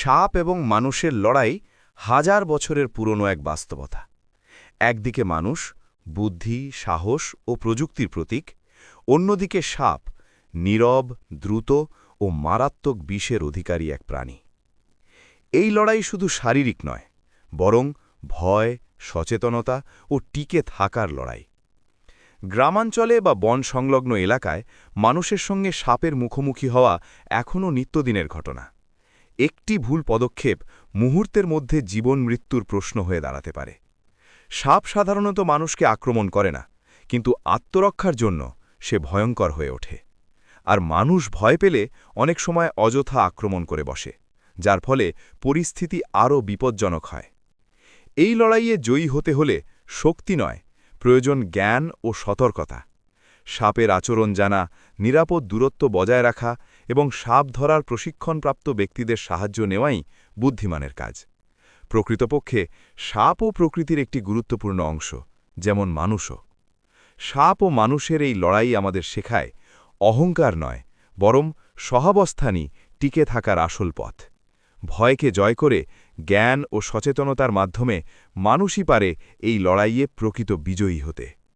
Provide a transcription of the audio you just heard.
সাপ এবং মানুষের লড়াই হাজার বছরের পুরনো এক বাস্তবতা। একদিকে মানুষ, বুদ্ধি, সাহস ও প্রযুক্তির প্রতীক, অন্যদিকে সাপ, নীরব, দ্রুত ও মারাত্মক বিষের অধিকারী এক প্রাণী। এই লড়াই শুধু শারীরিক নয়, বরং ভয়, সচেতনতা ও টিকে থাকার লড়াই। গ্রামাঞ্চলে বা বন সংলগ্ন এলাকায় মানুষের সঙ্গে সাপের মুখোমুখি হওয়া এখনও নিত্যদিনের ঘটনা। একটি ভুল পদক্ষেপ মুহূর্তের মধ্যে জীবন মৃত্যুর প্রশ্ন হয়ে দাঁড়াতে পারে। সাপ সাধারণত মানুষকে আক্রমণ করে না, কিন্তু আত্মরক্ষার জন্য সে ভয়ঙ্কর হয়ে ওঠে। আর মানুষ ভয় পেলে অনেক সময় অযথা আক্রমণ করে বসে, যার ফলে পরিস্থিতি আরও বিপজ্জনক হয়। এই লড়াইয়ে জয়ী হতে হলে শক্তি নয়, প্রয়োজন জ্ঞান ও সতর্কতা। সাপের আচরণ জানা, নিরাপদ দূরত্ব বজায় রাখা এবং সাপ ধরার প্রশিক্ষণপ্রাপ্ত ব্যক্তিদের সাহায্য নেওয়াই বুদ্ধিমানের কাজ। প্রকৃতপক্ষে সাপও প্রকৃতির একটি গুরুত্বপূর্ণ অংশ, যেমন মানুষও। সাপ ও মানুষের এই লড়াই আমাদের শেখায় অহংকার নয়, বরং সহাবস্থানই টিকে থাকার আসল পথ। ভয়কে জয় করে জ্ঞান ও সচেতনতার মাধ্যমে মানুষই পারে এই লড়াইয়ে প্রকৃত বিজয়ী হতে।